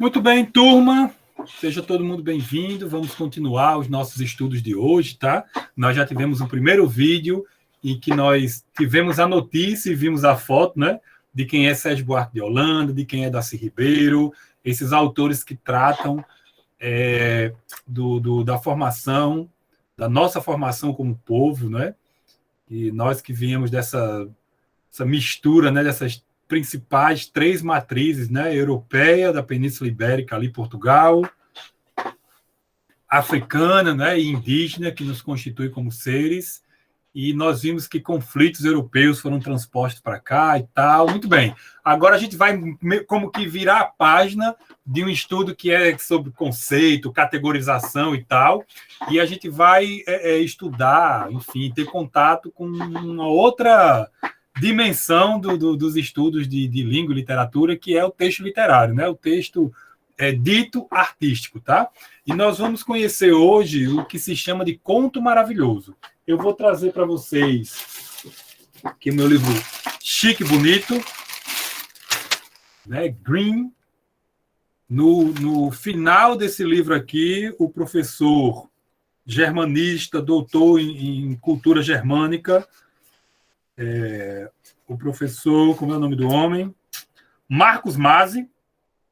Muito bem, turma. Seja todo mundo bem-vindo. Vamos continuar os nossos estudos de hoje, tá? Nós já tivemos um primeiro vídeo em que nós tivemos a notícia e vimos a foto, né? De quem é Sérgio Buarque de Holanda, de quem é Darcy Ribeiro, esses autores que tratam da formação, da nossa formação como povo, né? E nós que viemos dessa mistura, né? Dessas principais três matrizes, né? Europeia, da Península Ibérica, ali Portugal, africana, né? E indígena, que nos constitui como seres, e nós vimos que conflitos europeus foram transpostos para cá e tal. Muito bem. Agora a gente vai como que virar a página de um estudo que é sobre conceito, categorização e tal, e a gente vai estudar, enfim, ter contato com uma outra dimensão dos estudos de língua e literatura, que é o texto literário, né? O texto dito artístico, tá? E nós vamos conhecer hoje o que se chama de conto maravilhoso. Eu vou trazer para vocês aqui meu livro chique, bonito, né? Green. No final desse livro aqui, o professor germanista, doutor em cultura germânica, o professor, como é o nome do homem? Marcos Mazzi,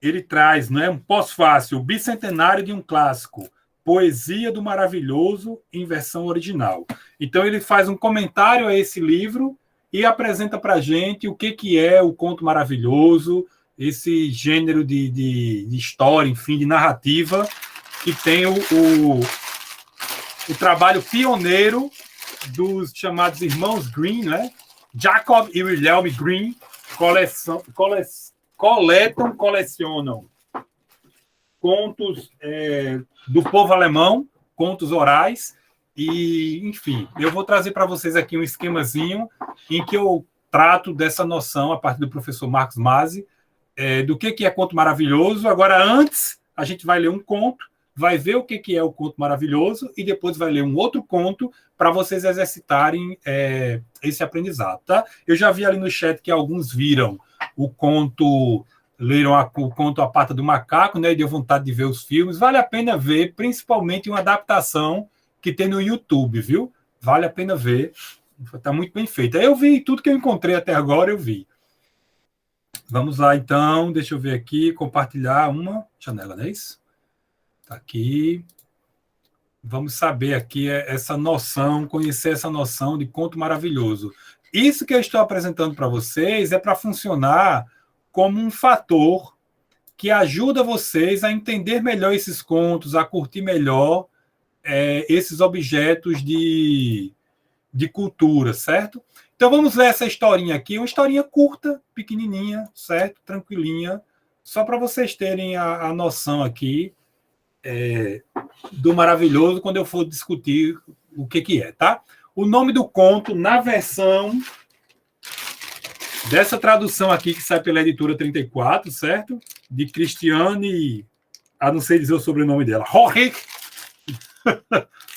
ele traz, né, um pós-fácil, o bicentenário de um clássico, Poesia do Maravilhoso em versão original. Então ele faz um comentário a esse livro e apresenta para a gente o que é o conto maravilhoso, esse gênero de história, enfim, de narrativa, que tem o trabalho pioneiro dos chamados irmãos Grimm, né? Jacob e Wilhelm Grimm colecionam contos do povo alemão, contos orais, e, enfim, eu vou trazer para vocês aqui um esquemazinho em que eu trato dessa noção, a partir do professor Marcos Mazzi, do que é conto maravilhoso. Agora, antes, a gente vai ler um conto, vai ver o que é o conto maravilhoso e depois vai ler um outro conto para vocês exercitarem esse aprendizado, tá? Eu já vi ali no chat que alguns viram o conto, leram o conto A Pata do Macaco, né? E deu vontade de ver os filmes. Vale a pena ver, principalmente uma adaptação que tem no YouTube, viu? Vale a pena ver. Está muito bem feita. Eu vi tudo que eu encontrei até agora, eu vi. Vamos lá, então. Deixa eu ver aqui, compartilhar uma janela, não é isso? Está aqui. Vamos saber aqui essa noção, conhecer essa noção de conto maravilhoso. Isso que eu estou apresentando para vocês é para funcionar como um fator que ajuda vocês a entender melhor esses contos, a curtir melhor esses objetos de cultura, certo? Então vamos ler essa historinha aqui, uma historinha curta, pequenininha, certo? Tranquilinha, só para vocês terem a noção aqui do maravilhoso quando eu for discutir o que é, tá? O nome do conto, na versão dessa tradução aqui, que sai pela editora 34, certo? De Cristiane, não sei dizer o sobrenome dela, Rohrig,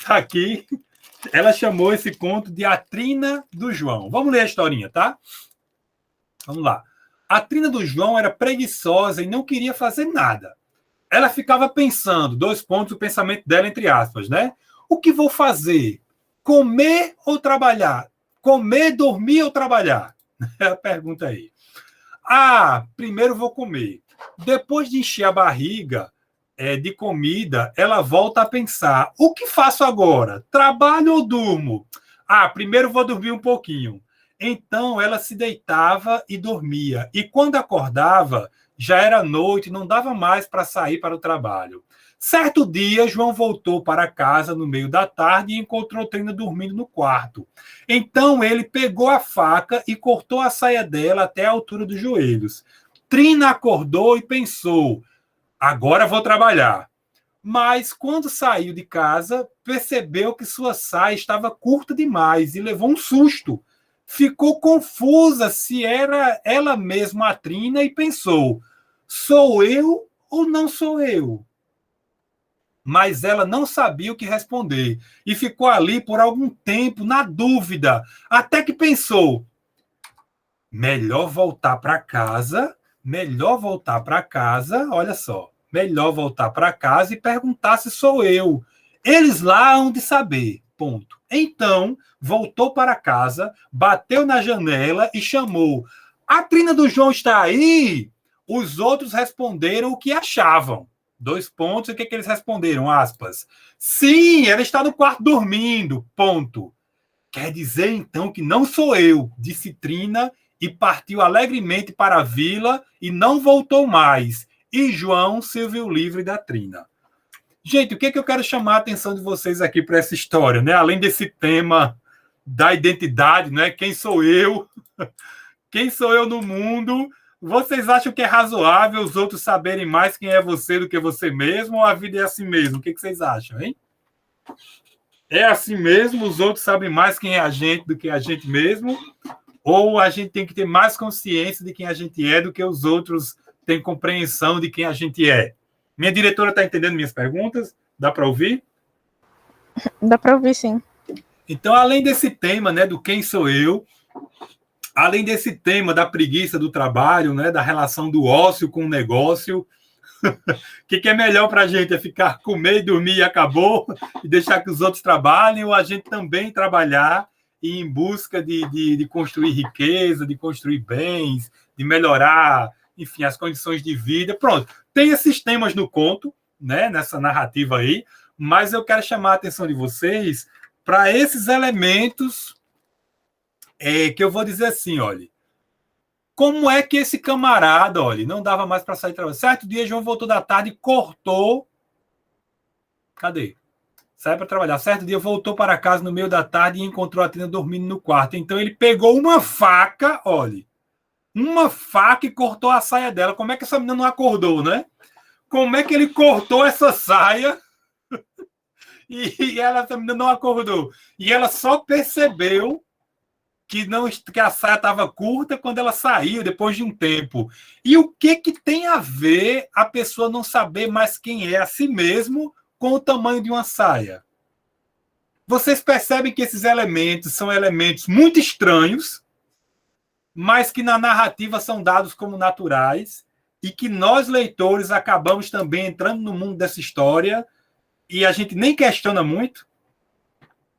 tá aqui. Ela chamou esse conto de A Trina do João. Vamos ler a historinha, tá? Vamos lá. A Trina do João era preguiçosa e não queria fazer nada. Ela ficava pensando, o pensamento dela, entre aspas, né? O que vou fazer? Comer ou trabalhar? Comer, dormir ou trabalhar? É a pergunta aí. Primeiro vou comer. Depois de encher a barriga de comida, ela volta a pensar, o que faço agora? Trabalho ou durmo? Primeiro vou dormir um pouquinho. Então ela se deitava e dormia. E quando acordava, já era noite, não dava mais para sair para o trabalho. Certo dia, João voltou para casa no meio da tarde e encontrou Trina dormindo no quarto. Então ele pegou a faca e cortou a saia dela até a altura dos joelhos. Trina acordou e pensou, agora vou trabalhar. Mas quando saiu de casa, percebeu que sua saia estava curta demais e levou um susto. Ficou confusa se era ela mesma a Trina e pensou, sou eu ou não sou eu? Mas ela não sabia o que responder e ficou ali por algum tempo na dúvida, até que pensou, melhor voltar para casa, olha só, melhor voltar para casa e perguntar se sou eu. Eles lá hão de saber, ponto. Então, voltou para casa, bateu na janela e chamou: a Trina do João está aí? Os outros responderam o que achavam. 2 pontos, e o que eles responderam? Aspas. Sim, ela está no quarto dormindo, ponto. Quer dizer, então, que não sou eu, disse Trina, e partiu alegremente para a vila e não voltou mais. E João se viu livre da Trina. Gente, o que eu quero chamar a atenção de vocês aqui para essa história, né? Além desse tema da identidade, né? Quem sou eu? Quem sou eu no mundo? Vocês acham que é razoável os outros saberem mais quem é você do que você mesmo? Ou a vida é assim mesmo? O que vocês acham, hein? É assim mesmo? Os outros sabem mais quem é a gente do que a gente mesmo? Ou a gente tem que ter mais consciência de quem a gente é do que os outros têm compreensão de quem a gente é? Minha diretora está entendendo minhas perguntas? Dá para ouvir? Dá para ouvir, sim. Então, além desse tema, né, do quem sou eu, além desse tema da preguiça do trabalho, né, da relação do ócio com o negócio, o que é melhor para a gente? É ficar, comer e dormir e acabou, e deixar que os outros trabalhem, ou a gente também trabalhar e ir em busca de construir riqueza, de construir bens, de melhorar, enfim, as condições de vida. Pronto, tem esses temas no conto, né, nessa narrativa aí, mas eu quero chamar a atenção de vocês para esses elementos que eu vou dizer assim, olha, como é que esse camarada, olha, não dava mais para sair de trabalho. Certo dia, João voltou da tarde e cortou. Cadê? Saiu para trabalhar. Certo dia, voltou para casa no meio da tarde e encontrou a Trina dormindo no quarto. Então, ele pegou uma faca, olha, uma faca e cortou a saia dela. Como é que essa menina não acordou, né? Como é que ele cortou essa saia e essa menina não acordou? E ela só percebeu que a saia estava curta quando ela saiu, depois de um tempo. E o que tem a ver a pessoa não saber mais quem é a si mesmo com o tamanho de uma saia? Vocês percebem que esses elementos são elementos muito estranhos, mas que na narrativa são dados como naturais, e que nós, leitores, acabamos também entrando no mundo dessa história e a gente nem questiona muito?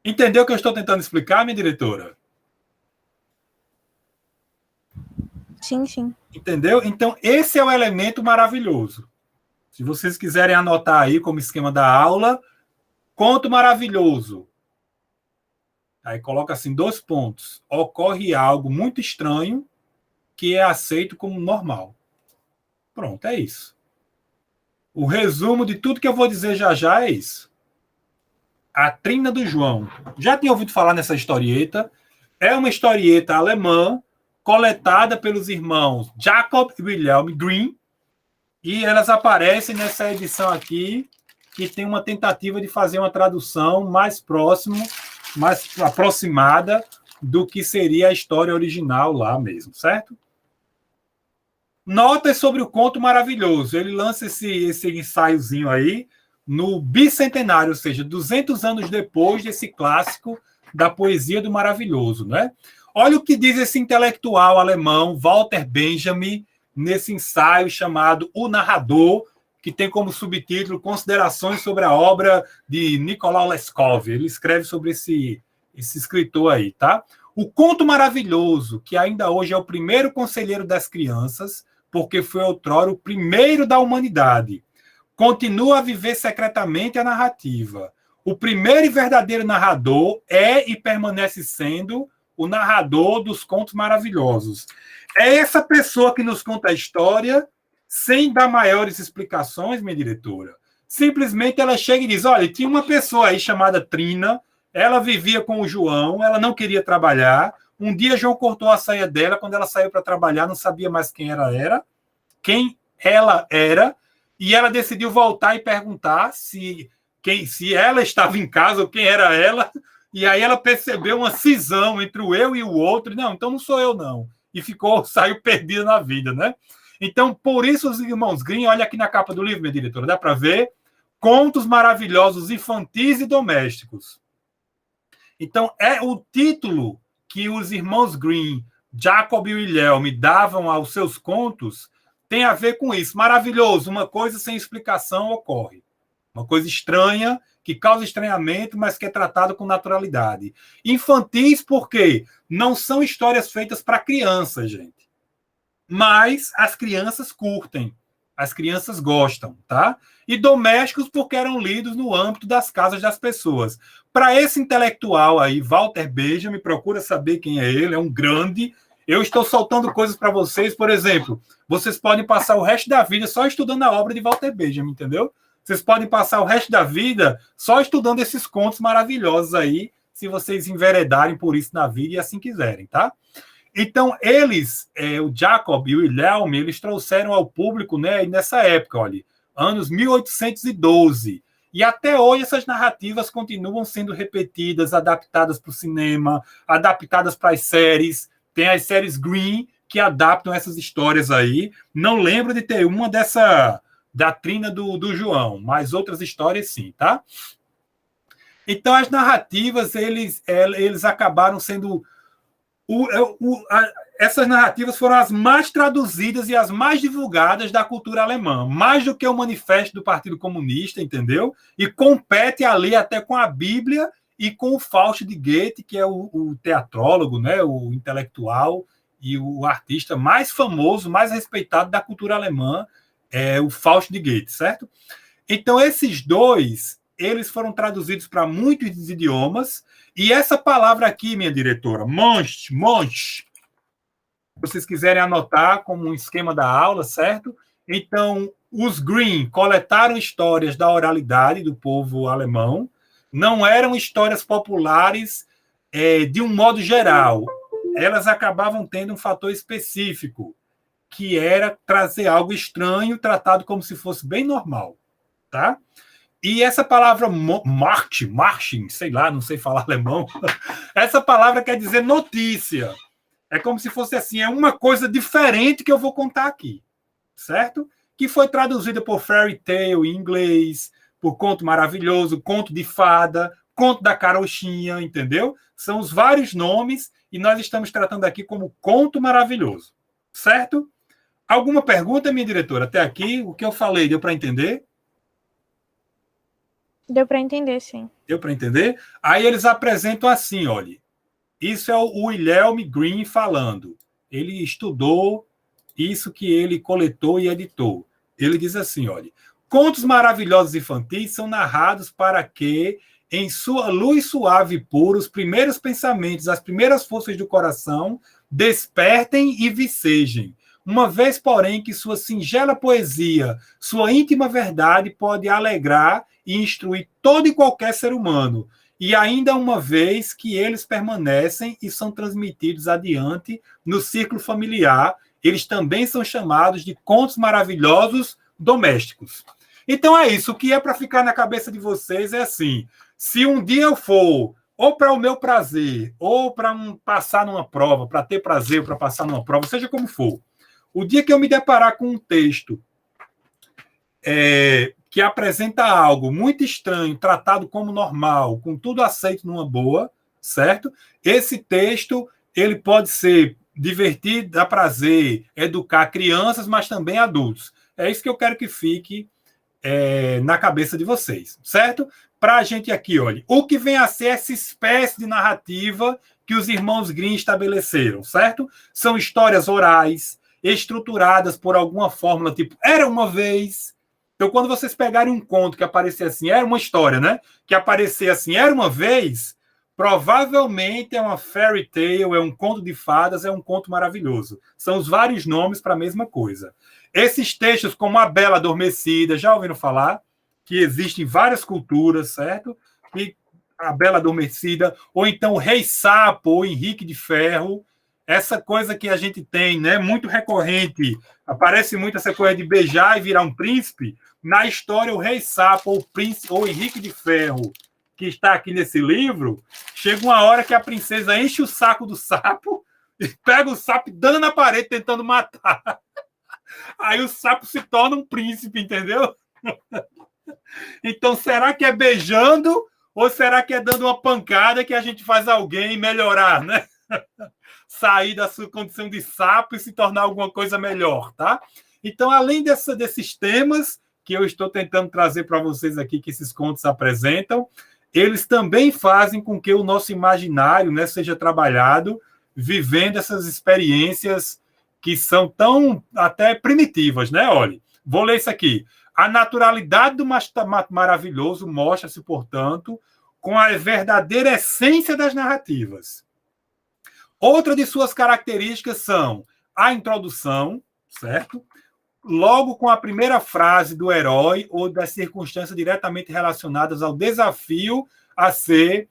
Entendeu o que eu estou tentando explicar, minha diretora? Sim, sim. Entendeu? Então, esse é o elemento maravilhoso. Se vocês quiserem anotar aí como esquema da aula, conto maravilhoso. Aí coloca assim 2 pontos. Ocorre algo muito estranho que é aceito como normal. Pronto, é isso. O resumo de tudo que eu vou dizer já já é isso. A Trina do João. Já tinha ouvido falar nessa historieta. É uma historieta alemã coletada pelos irmãos Jacob e Wilhelm Grimm, e elas aparecem nessa edição aqui, que tem uma tentativa de fazer uma tradução mais aproximada do que seria a história original lá mesmo, certo? Notas sobre o conto maravilhoso. Ele lança esse ensaiozinho aí no bicentenário, ou seja, 200 anos depois desse clássico da poesia do maravilhoso, né? Olha o que diz esse intelectual alemão, Walter Benjamin, nesse ensaio chamado O Narrador, que tem como subtítulo Considerações sobre a obra de Nicolau Leskov. Ele escreve sobre esse escritor aí, tá? O conto maravilhoso, que ainda hoje é o primeiro conselheiro das crianças, porque foi outrora o primeiro da humanidade, continua a viver secretamente a narrativa. O primeiro e verdadeiro narrador é e permanece sendo o narrador dos contos maravilhosos. É essa pessoa que nos conta a história sem dar maiores explicações, minha diretora. Simplesmente ela chega e diz, olha, tinha uma pessoa aí chamada Trina, ela vivia com o João, ela não queria trabalhar, um dia João cortou a saia dela, quando ela saiu para trabalhar, não sabia mais quem ela era, e ela decidiu voltar e perguntar se ela estava em casa ou quem era ela. E aí ela percebeu uma cisão entre o eu e o outro. Não, então não sou eu, não. E saiu perdida na vida, né? Então, por isso os irmãos Grimm, olha aqui na capa do livro, minha diretora, dá para ver, contos maravilhosos infantis e domésticos. Então, é o título que os irmãos Grimm, Jacob e Wilhelm, davam aos seus contos, tem a ver com isso. Maravilhoso, uma coisa sem explicação ocorre. Uma coisa estranha, que causa estranhamento, mas que é tratada com naturalidade. Infantis, por quê? Não são histórias feitas para crianças, gente. Mas as crianças curtem, as crianças gostam, tá? E domésticos, porque eram lidos no âmbito das casas das pessoas. Para esse intelectual aí, Walter Benjamin, procura saber quem é ele, é um grande. Eu estou soltando coisas para vocês, por exemplo, vocês podem passar o resto da vida só estudando a obra de Walter Benjamin, entendeu? Vocês podem passar o resto da vida só estudando esses contos maravilhosos aí, se vocês enveredarem por isso na vida e assim quiserem, tá? Então, eles, o Jacob e o Wilhelm, eles trouxeram ao público, né, nessa época, olha, anos 1812. E até hoje essas narrativas continuam sendo repetidas, adaptadas para o cinema, adaptadas para as séries. Tem as séries Green que adaptam essas histórias aí. Não lembro de ter uma dessa da trina do João, mas outras histórias sim, tá? Então, as narrativas, eles acabaram sendo... essas narrativas foram as mais traduzidas e as mais divulgadas da cultura alemã, mais do que o manifesto do Partido Comunista, entendeu? E compete ali até com a Bíblia e com o Fausto de Goethe, que é o teatrólogo, né, o intelectual e o artista mais famoso, mais respeitado da cultura alemã, o Fausto de Goethe, certo? Então, esses dois, eles foram traduzidos para muitos idiomas, e essa palavra aqui, minha diretora, Monch, se vocês quiserem anotar como um esquema da aula, certo? Então, os Green coletaram histórias da oralidade do povo alemão, não eram histórias populares de um modo geral, elas acabavam tendo um fator específico, que era trazer algo estranho, tratado como se fosse bem normal, tá? E essa palavra Martin, sei lá, não sei falar alemão, essa palavra quer dizer notícia. É como se fosse assim, é uma coisa diferente que eu vou contar aqui, certo? Que foi traduzida por fairy tale em inglês, por conto maravilhoso, conto de fada, conto da carochinha, entendeu? São os vários nomes e nós estamos tratando aqui como conto maravilhoso, certo? Alguma pergunta, minha diretora? Até aqui, o que eu falei, deu para entender? Deu para entender, sim. Deu para entender? Aí eles apresentam assim, olha, isso é o Wilhelm Green falando. Ele estudou isso que ele coletou e editou. Ele diz assim, olha, contos maravilhosos infantis são narrados para que, em sua luz suave e pura, os primeiros pensamentos, as primeiras forças do coração despertem e vicejem. Uma vez, porém, que sua singela poesia, sua íntima verdade pode alegrar e instruir todo e qualquer ser humano, e ainda uma vez que eles permanecem e são transmitidos adiante no círculo familiar, eles também são chamados de contos maravilhosos domésticos. Então é isso, o que é para ficar na cabeça de vocês é assim, se um dia eu for ou para o meu prazer, ou para passar numa prova, para ter prazer, ou para passar numa prova, seja como for, o dia que eu me deparar com um texto que apresenta algo muito estranho, tratado como normal, com tudo aceito numa boa, certo? Esse texto ele pode ser divertido, dar prazer, educar crianças, mas também adultos. É isso que eu quero que fique na cabeça de vocês, certo? Para a gente aqui, olha, o que vem a ser essa espécie de narrativa que os irmãos Grimm estabeleceram, certo? São histórias orais, estruturadas por alguma fórmula, tipo, era uma vez. Então, quando vocês pegarem um conto que aparecer assim, era uma história, né? Que aparecer assim, era uma vez, provavelmente é uma fairy tale, é um conto de fadas, é um conto maravilhoso. São os vários nomes para a mesma coisa. Esses textos, como A Bela Adormecida, já ouviram falar? Que existem várias culturas, certo? E A Bela Adormecida, ou então o Rei Sapo, ou Henrique de Ferro, essa coisa que a gente tem, né, muito recorrente, aparece muito essa coisa de beijar e virar um príncipe. Na história, o Rei Sapo, ou o príncipe, ou Henrique de Ferro, que está aqui nesse livro, chega uma hora que a princesa enche o saco do sapo e pega o sapo dando na parede tentando matar. Aí o sapo se torna um príncipe, entendeu? Então, será que é beijando ou será que é dando uma pancada que a gente faz alguém melhorar, né? Sair da sua condição de sapo e se tornar alguma coisa melhor, tá? Então, além desses temas que eu estou tentando trazer para vocês aqui, que esses contos apresentam, eles também fazem com que o nosso imaginário, né, seja trabalhado, vivendo essas experiências que são tão até primitivas, né? Olha, vou ler isso aqui. A naturalidade do maravilhoso mostra-se, portanto, com a verdadeira essência das narrativas. Outra de suas características são a introdução, certo? Logo com a primeira frase do herói ou das circunstâncias diretamente relacionadas ao desafio a ser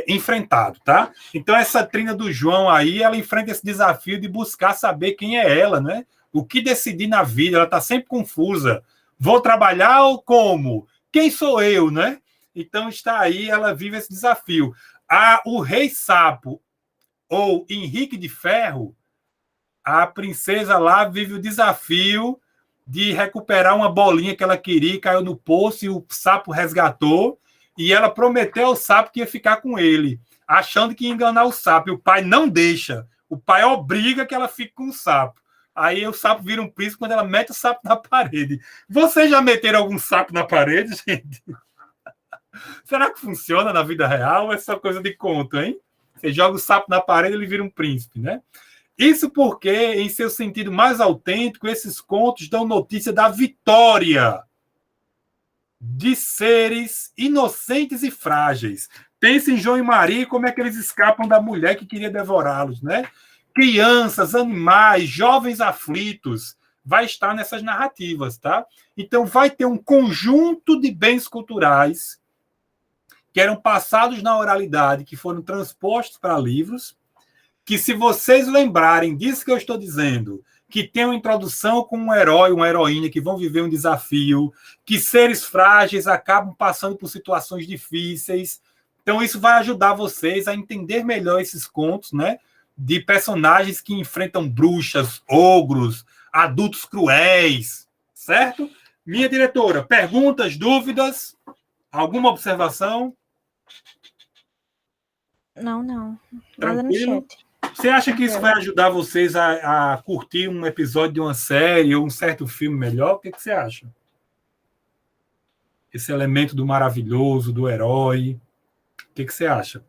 enfrentado, tá? Então, essa trina do João aí, ela enfrenta esse desafio de buscar saber quem é ela, né? O que decidir na vida, ela está sempre confusa. Vou trabalhar ou como? Quem sou eu, né? Então, está aí, ela vive esse desafio. O Rei Sapo ou Henrique de Ferro, a princesa lá vive o desafio de recuperar uma bolinha que ela queria, caiu no poço e o sapo resgatou, e ela prometeu ao sapo que ia ficar com ele, achando que ia enganar o sapo, e o pai não deixa, o pai obriga que ela fique com o sapo. Aí o sapo vira um príncipe quando ela mete o sapo na parede. Vocês já meteram algum sapo na parede, gente? Será que funciona na vida real ou é só coisa de conto, hein? Você joga o sapo na parede, ele vira um príncipe, né? Isso porque, em seu sentido mais autêntico, esses contos dão notícia da vitória de seres inocentes e frágeis. Pense em João e Maria, como é que eles escapam da mulher que queria devorá-los, né? Crianças, animais, jovens aflitos, vai estar nessas narrativas, tá? Então, vai ter um conjunto de bens culturais que eram passados na oralidade, que foram transpostos para livros, que se vocês lembrarem disso que eu estou dizendo, que tem uma introdução com um herói, uma heroína que vão viver um desafio, que seres frágeis acabam passando por situações difíceis. Então, isso vai ajudar vocês a entender melhor esses contos, né? De personagens que enfrentam bruxas, ogros, adultos cruéis, certo? Minha diretora, perguntas, dúvidas? Alguma observação? Não. Nada no Tranquilo? chat. Você acha que isso vai ajudar vocês a curtir um episódio de uma série ou um certo filme melhor? O que você acha? Esse elemento do maravilhoso, do herói. O que você acha?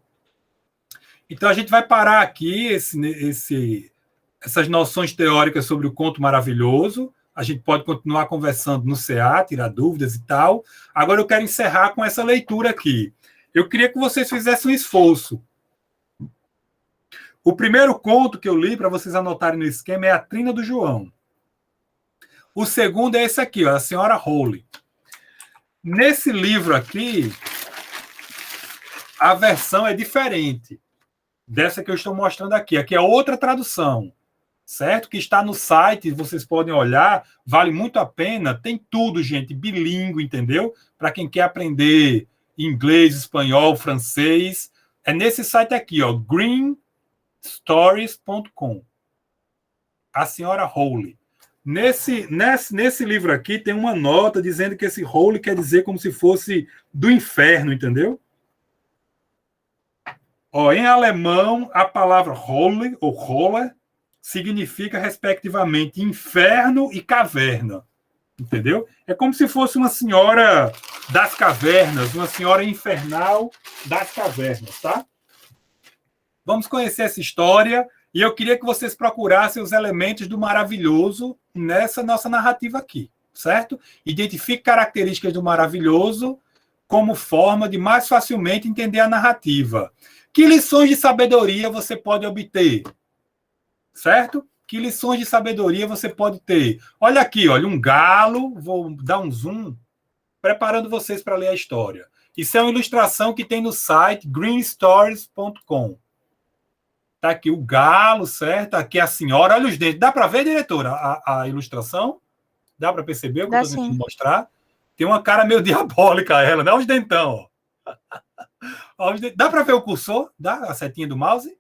Então, a gente vai parar aqui essas noções teóricas sobre o conto maravilhoso. A gente pode continuar conversando no CA, tirar dúvidas e tal. Agora eu quero encerrar com essa leitura aqui. Eu queria que vocês fizessem um esforço. O primeiro conto que eu li, para vocês anotarem no esquema, é A Trina do João. O segundo é esse aqui, ó, A Senhora Hole. Nesse livro aqui, a versão é diferente dessa que eu estou mostrando aqui. Aqui é outra tradução, certo? Que está no site, vocês podem olhar, vale muito a pena. Tem tudo, gente, bilíngue, entendeu? Para quem quer aprender inglês, espanhol, francês. É nesse site aqui, ó, greenstories.com. A Senhora Hole. Nesse livro aqui tem uma nota dizendo que esse Hole quer dizer como se fosse do inferno, entendeu? Ó, em alemão, a palavra Hole, ou Holle, significa, respectivamente, inferno e caverna. Entendeu? É como se fosse uma senhora das cavernas, uma senhora infernal das cavernas, tá? Vamos conhecer essa história e eu queria que vocês procurassem os elementos do maravilhoso nessa nossa narrativa aqui, certo? Identifique características do maravilhoso como forma de mais facilmente entender a narrativa. Que lições de sabedoria você pode obter? Certo? Que lições de sabedoria você pode ter? Olha aqui, olha, um galo, vou dar um zoom, preparando vocês para ler a história. Isso é uma ilustração que tem no site greenstories.com. Tá aqui o galo, certo? Aqui a senhora, olha os dentes. Dá para ver, diretora, a ilustração? Dá para perceber o que eu estou tentando mostrar? Tem uma cara meio diabólica ela, né? Olha os dentão, ó. Dá para ver o cursor? Dá a setinha do mouse?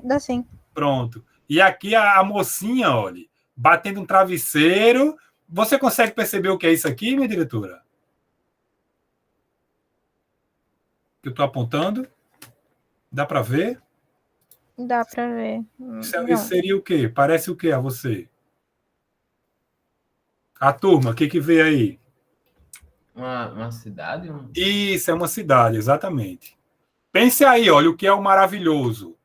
Dá sim. Pronto. E aqui a mocinha, olha, batendo um travesseiro. Você consegue perceber o que é isso aqui, minha diretora? Que eu estou apontando? Dá para ver? Dá para ver. Isso seria o quê? Parece o quê a você? A turma, o que vê aí? Uma cidade? Isso, é uma cidade, exatamente. Pense aí, olha, o que é o maravilhoso.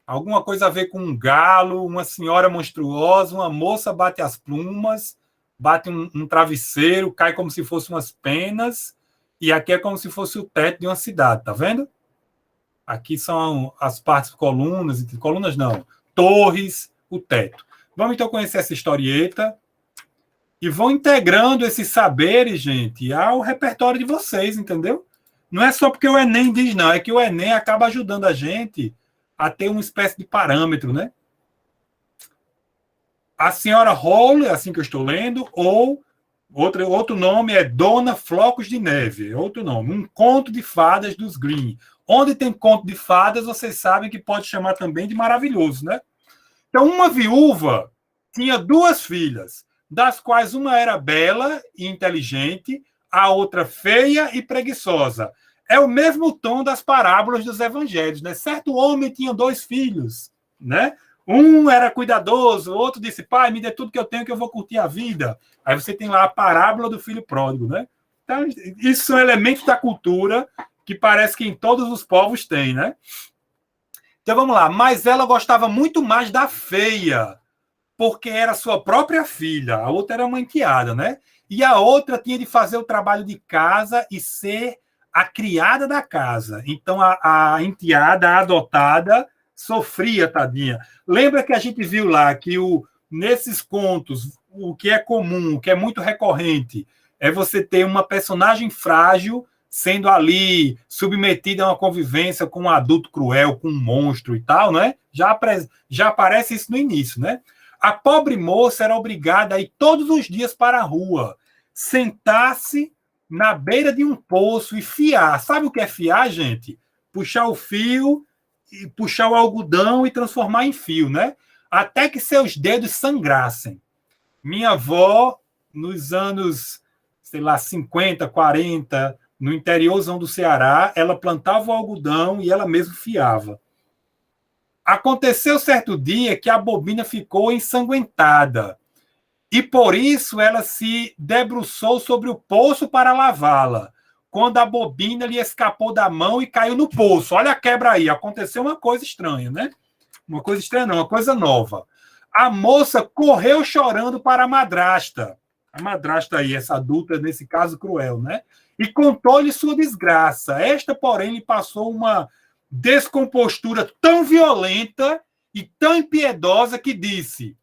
Alguma coisa a ver com um galo, uma senhora monstruosa, uma moça bate as plumas, bate um travesseiro, cai como se fossem umas penas, e aqui é como se fosse o teto de uma cidade, tá vendo? Aqui são as partes colunas não, torres, o teto. Vamos então conhecer essa historieta e vão integrando esses saberes, gente, ao repertório de vocês, entendeu? Não é só porque o Enem diz, não, é que o Enem acaba ajudando a gente a ter uma espécie de parâmetro, né? A senhora Hall, assim que eu estou lendo, ou outro nome é Dona Flocos de Neve, outro nome, um conto de fadas dos Grimm. Onde tem conto de fadas, vocês sabem que pode chamar também de maravilhoso, né? Então, uma viúva tinha 2 filhas, das quais uma era bela e inteligente, a outra feia e preguiçosa. É o mesmo tom das parábolas dos evangelhos, né? Certo homem tinha 2 filhos, né? Um era cuidadoso, o outro disse, pai, me dê tudo que eu tenho que eu vou curtir a vida. Aí você tem lá a parábola do filho pródigo, né? Então, isso são elementos da cultura que parece que em todos os povos tem, né? Então vamos lá. Mas ela gostava muito mais da feia, porque era sua própria filha. A outra era uma enteada, né? E a outra tinha de fazer o trabalho de casa e ser a criada da casa. Então a enteada, a adotada, sofria, tadinha. Lembra que a gente viu lá que nesses contos, o que é comum, o que é muito recorrente, é você ter uma personagem frágil sendo ali submetida a uma convivência com um adulto cruel, com um monstro e tal, né? Já aparece isso no início, né? A pobre moça era obrigada a ir todos os dias para a rua, sentar-se na beira de um poço e fiar. Sabe o que é fiar, gente? Puxar o fio, e puxar o algodão e transformar em fio, né? Até que seus dedos sangrassem. Minha avó, nos anos, sei lá, 50, 40, no interiorzão do Ceará, ela plantava o algodão e ela mesma fiava. Aconteceu certo dia que a bobina ficou ensanguentada e por isso ela se debruçou sobre o poço para lavá-la, quando a bobina lhe escapou da mão e caiu no poço. Olha a quebra aí, aconteceu uma coisa estranha, né? Uma coisa estranha não, uma coisa nova. A moça correu chorando para a madrasta aí, essa adulta, nesse caso cruel, né? E contou-lhe sua desgraça. Esta, porém, lhe passou uma descompostura tão violenta e tão impiedosa que disse: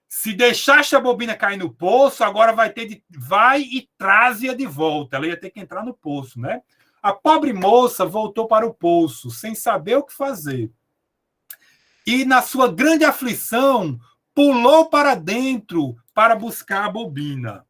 se deixaste a bobina cair no poço, agora vai e traze-a de volta. Ela ia ter que entrar no poço, né? A pobre moça voltou para o poço, sem saber o que fazer. E, na sua grande aflição, pulou para dentro para buscar a bobina.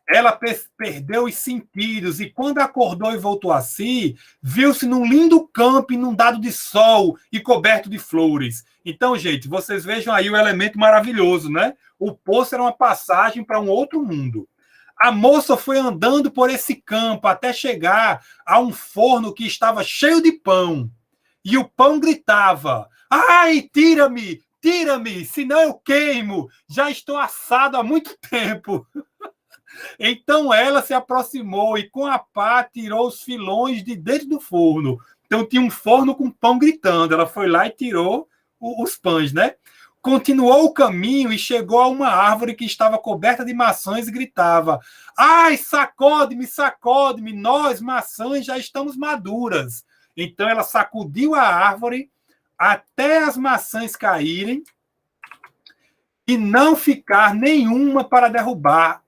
Ela perdeu os sentidos e, quando acordou e voltou a si, viu-se num lindo campo inundado de sol e coberto de flores. Então, gente, vocês vejam aí o elemento maravilhoso, né? O poço era uma passagem para um outro mundo. A moça foi andando por esse campo até chegar a um forno que estava cheio de pão. E o pão gritava: ai, tira-me, tira-me, senão eu queimo. Já estou assado há muito tempo. Então ela se aproximou e com a pá tirou os filões de dentro do forno. Então tinha um forno com pão gritando. Ela foi lá e tirou os pães, né? Continuou o caminho e chegou a uma árvore que estava coberta de maçãs e gritava: ai, sacode-me, sacode-me, nós, maçãs, já estamos maduras. Então ela sacudiu a árvore até as maçãs caírem e não ficar nenhuma para derrubar,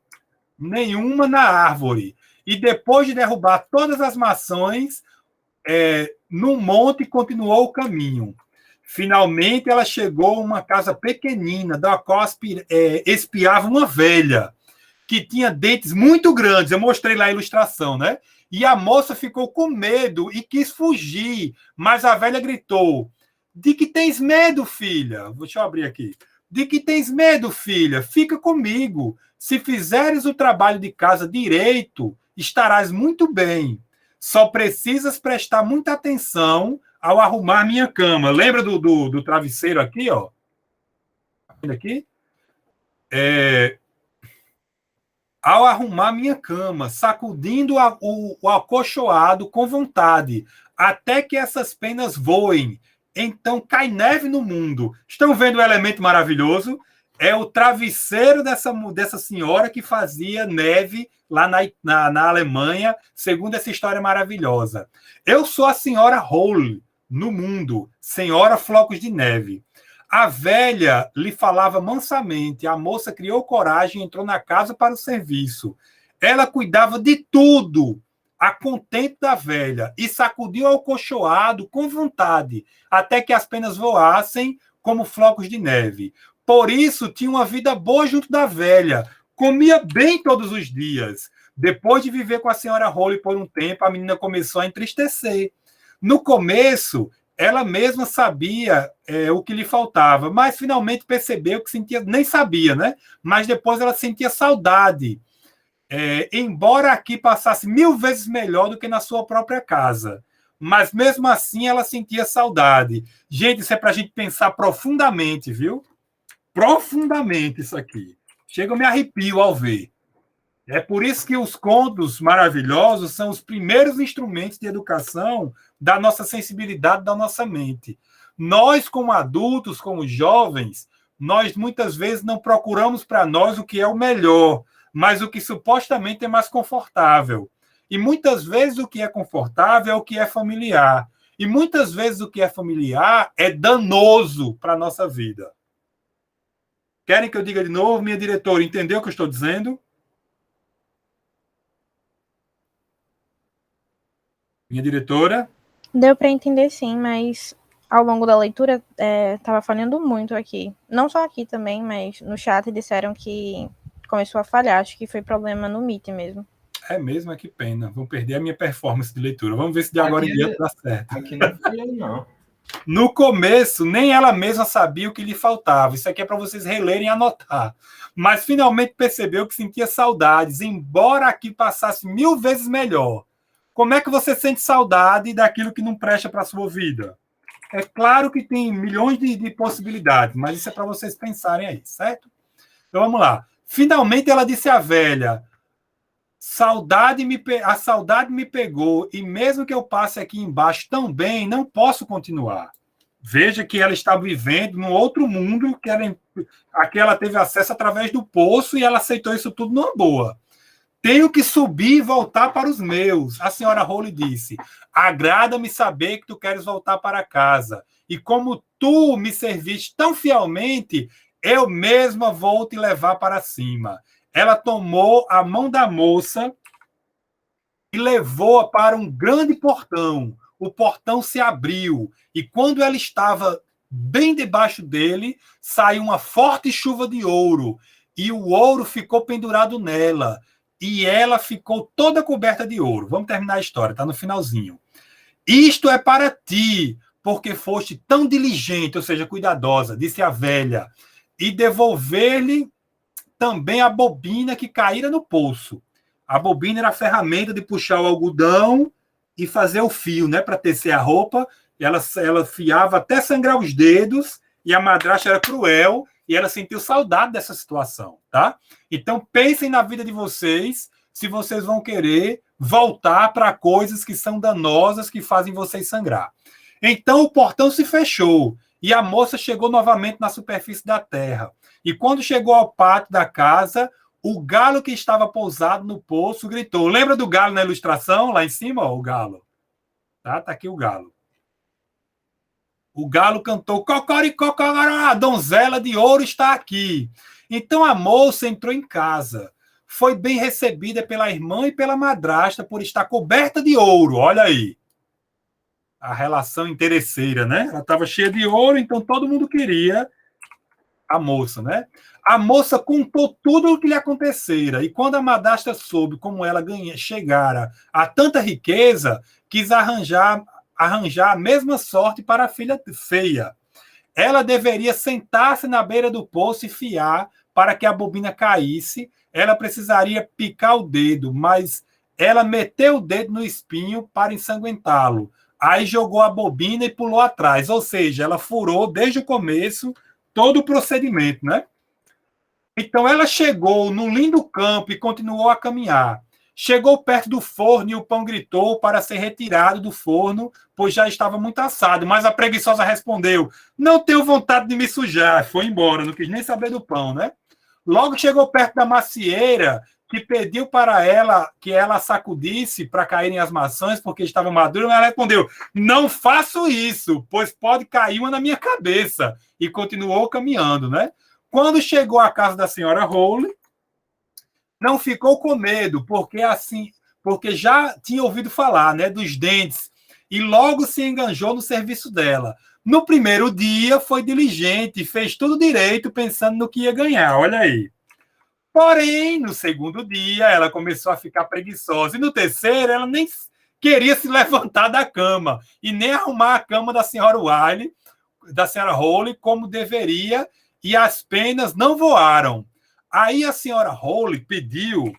nenhuma na árvore. E depois de derrubar todas as maçãs, no monte continuou o caminho. Finalmente ela chegou a uma casa pequenina, da qual espiava uma velha, que tinha dentes muito grandes. Eu mostrei lá a ilustração, né? E a moça ficou com medo e quis fugir, mas a velha gritou: de que tens medo, filha? Deixa eu abrir aqui. De que tens medo, filha? Fica comigo. Se fizeres o trabalho de casa direito, estarás muito bem. Só precisas prestar muita atenção ao arrumar minha cama. Lembra do travesseiro aqui, ó? Aqui? ao arrumar minha cama, sacudindo o acolchoado com vontade, até que essas penas voem. Então cai neve no mundo. Estão vendo o elemento maravilhoso? É o travesseiro dessa senhora que fazia neve lá na Alemanha, segundo essa história maravilhosa. Eu sou a senhora Hole no mundo, senhora Flocos de Neve. A velha lhe falava mansamente. A moça criou coragem e entrou na casa para o serviço. Ela cuidava de tudo, a contente da velha, e sacudiu ao cochoado com vontade, até que as penas voassem como flocos de neve. Por isso, tinha uma vida boa junto da velha. Comia bem todos os dias. Depois de viver com a senhora Hole por um tempo, a menina começou a entristecer. No começo, ela mesma sabia o que lhe faltava, mas finalmente percebeu que sentia, nem sabia, né? Mas depois ela sentia saudade. Embora aqui passasse 1000 vezes melhor do que na sua própria casa. Mas mesmo assim ela sentia saudade. Gente, isso é para a gente pensar profundamente, viu? Profundamente isso aqui. Chega, eu me arrepio ao ver. É por isso que os contos maravilhosos são os primeiros instrumentos de educação da nossa sensibilidade, da nossa mente. Nós, como adultos, como jovens, nós muitas vezes não procuramos para nós o que é o melhor, mas o que supostamente é mais confortável. E muitas vezes o que é confortável é o que é familiar. E muitas vezes o que é familiar é danoso para a nossa vida. Querem que eu diga de novo? Minha diretora, entendeu o que eu estou dizendo? Minha diretora? Deu para entender sim, mas ao longo da leitura estava falhando muito aqui. Não só aqui também, mas no chat disseram que começou a falhar. Acho que foi problema no Meet mesmo. É mesmo, é que pena. Vou perder a minha performance de leitura. Vamos ver se de agora em diante dá certo. Aqui não falhou, não. No começo, nem ela mesma sabia o que lhe faltava. Isso aqui é para vocês relerem e anotar. Mas finalmente percebeu que sentia saudades, embora aqui passasse 1000 vezes melhor. Como é que você sente saudade daquilo que não presta para a sua vida? É claro que tem milhões de possibilidades, mas isso é para vocês pensarem aí, certo? Então vamos lá. Finalmente ela disse à velha: a saudade me pegou, e mesmo que eu passe aqui embaixo também, não posso continuar. Veja que ela está vivendo num outro mundo a que ela teve acesso através do poço, e ela aceitou isso tudo numa boa. Tenho que subir e voltar para os meus. A senhora Hole disse: agrada-me saber que tu queres voltar para casa. E como tu me serviste tão fielmente, eu mesma vou te levar para cima. Ela tomou a mão da moça e levou-a para um grande portão. O portão se abriu, e quando ela estava bem debaixo dele, saiu uma forte chuva de ouro, e o ouro ficou pendurado nela. E ela ficou toda coberta de ouro. Vamos terminar a história, está no finalzinho. Isto é para ti, porque foste tão diligente, ou seja, cuidadosa, disse a velha, e devolver-lhe também a bobina que caíra no poço. A bobina era a ferramenta de puxar o algodão e fazer o fio, né, para tecer a roupa. Ela fiava até sangrar os dedos, e a madrasta era cruel, e ela sentiu saudade dessa situação, tá? Então, pensem na vida de vocês, se vocês vão querer voltar para coisas que são danosas, que fazem vocês sangrar. Então, o portão se fechou, e a moça chegou novamente na superfície da terra. E quando chegou ao pátio da casa, o galo que estava pousado no poço gritou. Lembra do galo na ilustração, lá em cima? Ó, o galo. Tá aqui o galo. O galo cantou, cocoricó, a donzela de ouro está aqui. Então a moça entrou em casa. Foi bem recebida pela irmã e pela madrasta por estar coberta de ouro. Olha aí. A relação interesseira, né? Ela estava cheia de ouro, então todo mundo queria a moça, né? A moça contou tudo o que lhe acontecera. E quando a madrasta soube como ela chegara a tanta riqueza, quis arranjar a mesma sorte para a filha feia. Ela deveria sentar-se na beira do poço e fiar para que a bobina caísse. Ela precisaria picar o dedo, mas ela meteu o dedo no espinho para ensanguentá-lo. Aí jogou a bobina e pulou atrás. Ou seja, ela furou desde o começo todo o procedimento, né? Então ela chegou no lindo campo e continuou a caminhar. Chegou perto do forno e o pão gritou para ser retirado do forno, pois já estava muito assado. Mas a preguiçosa respondeu: não tenho vontade de me sujar. Foi embora, não quis nem saber do pão, né? Logo chegou perto da macieira, que pediu para ela que ela sacudisse para caírem as maçãs, porque estavam maduras, mas ela respondeu: não faço isso, pois pode cair uma na minha cabeça. E continuou caminhando, né? Quando chegou à casa da senhora Hole, não ficou com medo, porque já tinha ouvido falar, né, dos dentes, e logo se enganjou no serviço dela. No primeiro dia foi diligente, fez tudo direito, pensando no que ia ganhar, olha aí. Porém, no segundo dia, ela começou a ficar preguiçosa, e no terceiro, ela nem queria se levantar da cama, e nem arrumar a cama da senhora Wiley, da senhora Hole, como deveria, e as penas não voaram. Aí a senhora Hole pediu,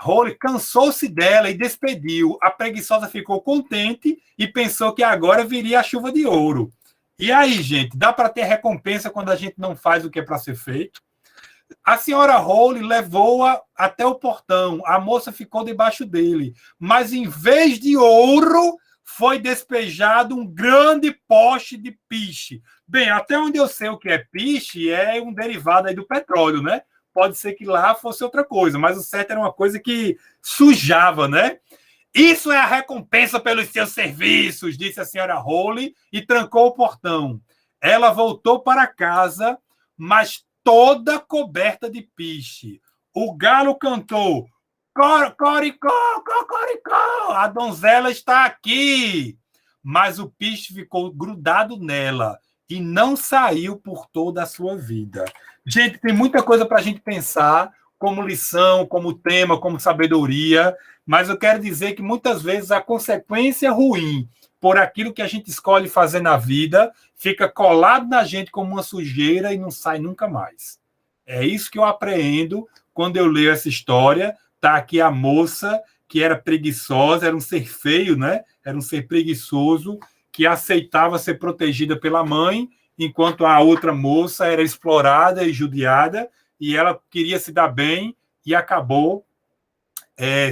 Hole cansou-se dela e despediu. A preguiçosa ficou contente e pensou que agora viria a chuva de ouro. E aí, gente, dá para ter recompensa quando a gente não faz o que é para ser feito? A senhora Hole levou-a até o portão. A moça ficou debaixo dele. Mas em vez de ouro, foi despejado um grande poste de piche. Bem, até onde eu sei o que é piche, é um derivado aí do petróleo, né? Pode ser que lá fosse outra coisa, mas o certo era uma coisa que sujava, né? Isso é a recompensa pelos seus serviços, disse a senhora Hole e trancou o portão. Ela voltou para casa, mas toda coberta de piche. O galo cantou: cocoricó, cocoricó, a donzela está aqui. Mas o piche ficou grudado nela e não saiu por toda a sua vida. Gente, tem muita coisa para a gente pensar, como lição, como tema, como sabedoria, mas eu quero dizer que muitas vezes a consequência ruim por aquilo que a gente escolhe fazer na vida fica colado na gente como uma sujeira e não sai nunca mais. É isso que eu apreendo quando eu leio essa história. Está aqui a moça que era preguiçosa, era um ser feio, né? Era um ser preguiçoso, que aceitava ser protegida pela mãe, enquanto a outra moça era explorada e judiada, e ela queria se dar bem e acabou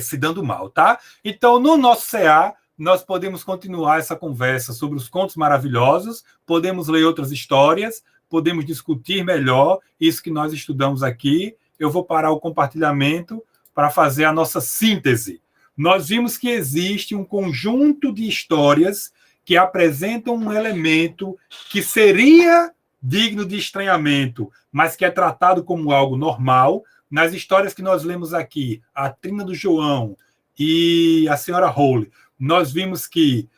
se dando mal, tá? Então, no nosso CA, nós podemos continuar essa conversa sobre os contos maravilhosos, podemos ler outras histórias, podemos discutir melhor isso que nós estudamos aqui. Eu vou parar o compartilhamento para fazer a nossa síntese. Nós vimos que existe um conjunto de histórias que apresentam um elemento que seria digno de estranhamento, mas que é tratado como algo normal. Nas histórias que nós lemos aqui, a Trina do João e a senhora Hole, nós vimos que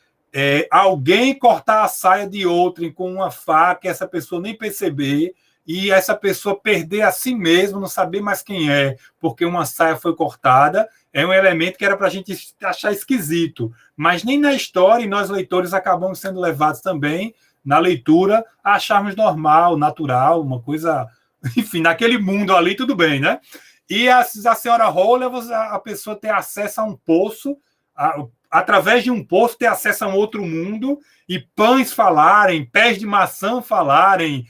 alguém cortar a saia de outrem com uma faca, essa pessoa nem perceber, e essa pessoa perder a si mesma, não saber mais quem é, porque uma saia foi cortada, é um elemento que era para a gente achar esquisito. Mas nem na história, e nós leitores acabamos sendo levados também, na leitura, a acharmos normal, natural, uma coisa... Enfim, naquele mundo ali, tudo bem, né? E a senhora Hole, a pessoa ter acesso a um poço, através de um poço ter acesso a um outro mundo, e pães falarem, pés de maçã falarem,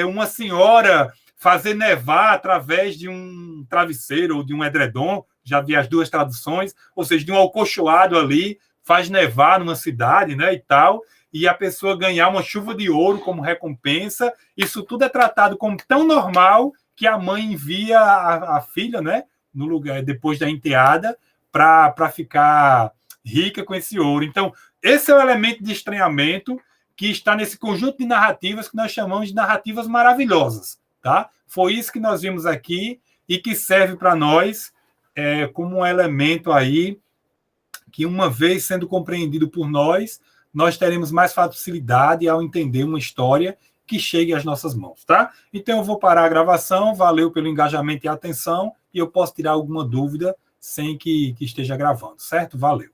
uma senhora fazer nevar através de um travesseiro ou de um edredom, já vi as duas traduções, ou seja, de um alcochoado ali, faz nevar numa cidade, né, e tal, e a pessoa ganhar uma chuva de ouro como recompensa. Isso tudo é tratado como tão normal que a mãe envia a filha, né, no lugar, depois da enteada, para ficar rica com esse ouro. Então, esse é o elemento de estranhamento que está nesse conjunto de narrativas que nós chamamos de narrativas maravilhosas, tá? Foi isso que nós vimos aqui e que serve para nós como um elemento aí que, uma vez sendo compreendido por nós, nós teremos mais facilidade ao entender uma história que chegue às nossas mãos, tá? Então, eu vou parar a gravação. Valeu pelo engajamento e atenção, e eu posso tirar alguma dúvida sem que esteja gravando, certo? Valeu.